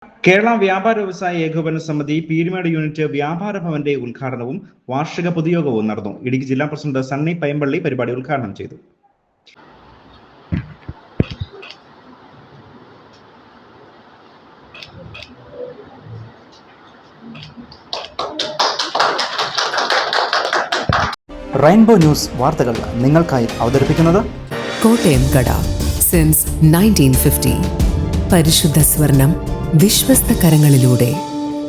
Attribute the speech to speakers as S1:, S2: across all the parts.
S1: കേരള വ്യാപാര വ്യവസായ ഏകോപന സമിതി പീരുമേട് യൂണിറ്റ് വ്യാപാര ഭവന്റെ ഉദ്ഘാടനവും വാർഷിക പൊതുയോഗവും നടന്നു. ഇടുക്കി ജില്ലാ പ്രസിഡന്റ് സണ്ണി പയമ്പള്ളി പരിപാടി ഉദ്ഘാടനം ചെയ്തു.
S2: റെയിൻബോ ന്യൂസ് വാർത്തകൾ നിങ്ങൾക്കായി അവതരിപ്പിക്കുന്നത്
S3: കോട്ടയം കട സിൻസ് 1950. പരിശുദ്ധ സ്വർണം വിശ്വസ്ത കരങ്ങളിലൂടെ.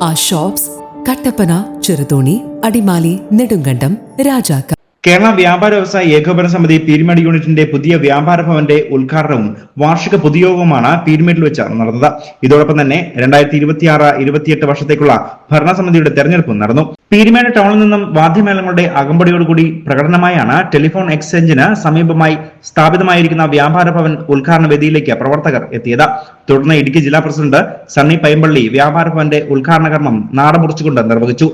S3: ആ ഷോപ്സ് കട്ടപ്പന, ചെറുതോണി, അടിമാലി, നെടുങ്കണ്ടം, രാജാക്ക.
S1: കേരള വ്യാപാര വ്യവസായ ഏകോപന സമിതി പീരുമേട് യൂണിറ്റിന്റെ പുതിയ വ്യാപാര ഭവന്റെ ഉദ്ഘാടനവും വാർഷിക പൊതുയോഗവുമാണ് പീരുമേട്ടിൽ വെച്ച് നടന്നത്. ഇതോടൊപ്പം തന്നെ 2026-28 വർഷത്തേക്കുള്ള ഭരണസമിതിയുടെ തെരഞ്ഞെടുപ്പും നടന്നു. പീരുമേട് ടൗണിൽ നിന്നും വാദ്യമേളങ്ങളുടെ അകമ്പടിയോടുകൂടി പ്രകടനമായാണ് ടെലിഫോൺ എക്സ്ചേഞ്ചിന് സമീപമായി സ്ഥാപിതമായിരിക്കുന്ന വ്യാപാര ഭവൻ ഉദ്ഘാടന വേദിയിലേക്ക് പ്രവർത്തകർ എത്തിയത്. തുടർന്ന് ഇടുക്കി ജില്ലാ പ്രസിഡന്റ് സണ്ണി പയമ്പള്ളി വ്യാപാര ഭവന്റെ ഉദ്ഘാടന കർമ്മം നാടമുറിച്ചുകൊണ്ട് നിർവഹിച്ചു.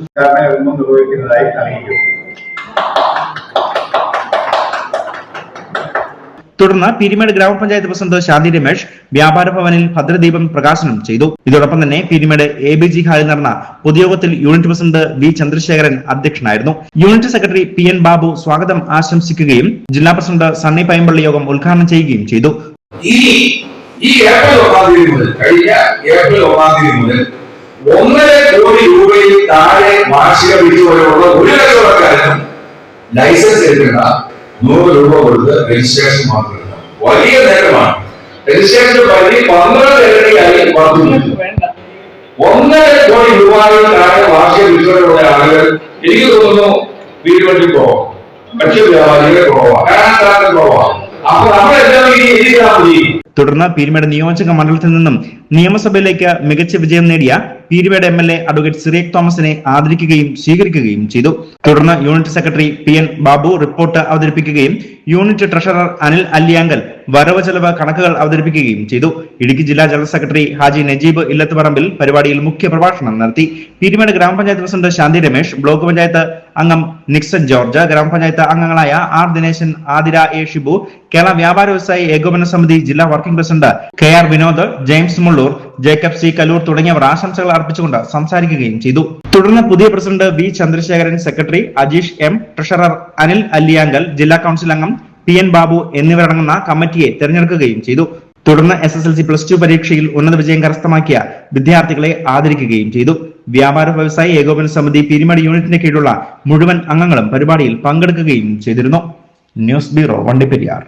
S1: തുടർന്ന് പീരുമേട് ഗ്രാമപഞ്ചായത്ത് പ്രസിഡന്റ് ശാന്തി രമേശ് വ്യാപാര ഭവനിൽ ഭദ്രദീപം പ്രകാശനം ചെയ്തു. ഇതോടൊപ്പം തന്നെ പീരുമേട് ABG ഹാളിൽ നടന്ന പൊതുയോഗത്തിൽ യൂണിറ്റ് പ്രസിഡന്റ് V ചന്ദ്രശേഖരൻ അധ്യക്ഷനായിരുന്നു. യൂണിറ്റ് സെക്രട്ടറി PN ബാബു സ്വാഗതം ആശംസിക്കുകയും ജില്ലാ പ്രസിഡന്റ് സണ്ണി പയമ്പള്ളി യോഗം ഉദ്ഘാടനം ചെയ്യുകയും ചെയ്തു.
S4: ഈ ഏപ്രിൽ 1 മുതൽ 1.5 കോടി രൂപയിൽ താഴെ വാർഷിക വിറ്റുവരവുള്ള ഒരു കച്ചവടക്കാരനും ലൈസൻസ് എടുക്കേണ്ട 100 രൂപ കൊടുത്ത് രജിസ്ട്രേഷൻ മാത്രം. വലിയ നേട്ടമാണ്. രജിസ്ട്രേഷൻ പരിധി 12 ഇരട്ടിയായി വർദ്ധിച്ചു. 1.5 കോടി രൂപയിൽ താഴെ വാർഷിക വിറ്റുവരവുള്ള ആളുകൾ എനിക്ക് തോന്നുന്നു വീടുകളിൽ പോവാം, ഭക്ഷ്യ വ്യാപാരികൾ പോവാം, കാരണക്കാർക്ക് പോവാം. അപ്പൊ നമ്മളെല്ലാം ഈ എഴുതിയാൽ
S1: തുടർന്ന് പീരുമേട് നിയോജക മണ്ഡലത്തിൽ നിന്നും നിയമസഭയിലേക്ക് മികച്ച വിജയം നേടിയ പീരുമേട് MLA അഡ്വക്കേറ്റ് സിറിയക് തോമസിനെ ആദരിക്കുകയും സ്വീകരിക്കുകയും ചെയ്തു. തുടർന്ന് unit secretary PN Babu report അവതരിപ്പിക്കുകയും യൂണിറ്റ് ട്രഷറർ അനിൽ അല്ലിയാങ്കൽ വരവ് ചെലവ് കണക്കുകൾ അവതരിപ്പിക്കുകയും ചെയ്തു. ഇടുക്കി ജില്ലാ ജനറൽ സെക്രട്ടറി ഹാജി നജീബ് ഇല്ലത്തുപറമ്പിൽ പരിപാടിയിൽ മുഖ്യ പ്രഭാഷണം നടത്തി. പീരുമേട് ഗ്രാമപഞ്ചായത്ത് പ്രസിഡന്റ് ശാന്തി രമേശ്, ബ്ലോക്ക് പഞ്ചായത്ത് അംഗം നിക്സൺ ജോർജ്, ഗ്രാമപഞ്ചായത്ത് അംഗങ്ങളായ R ദിനേശൻ, ആതിര A ഷിബു, കേരള വ്യാപാര വ്യവസായ ഏകോപന സമിതി ജില്ലാ working president KR Vinod, James Mullur, Jacob C Kaloor തുടങ്ങിയവർ ആശംസകൾ അർപ്പിച്ചുകൊണ്ട് സംസാരിക്കുകയും ചെയ്തു. തുടർന്ന് പുതിയ president V Chandrasekharan, secretary Ajeesh M, treasurer Anil Alliyankal, ജില്ലാ കൌൺസിൽ അംഗം PN ബാബു എന്നിവരടങ്ങുന്ന കമ്മിറ്റിയെ തെരഞ്ഞെടുക്കുകയും ചെയ്തു. തുടർന്ന് SSLC+2 പരീക്ഷയിൽ ഉന്നത വിജയം കരസ്ഥമാക്കിയ വിദ്യാർത്ഥികളെ ആദരിക്കുകയും ചെയ്തു. വ്യാപാര വ്യവസായ ഏകോപന സമിതി പീരുമേട് യൂണിറ്റിന് കീഴിലുള്ള മുഴുവൻ അംഗങ്ങളും പരിപാടിയിൽ പങ്കെടുക്കുകയും ചെയ്തിരുന്നു. News bureau, Vandiperiyar.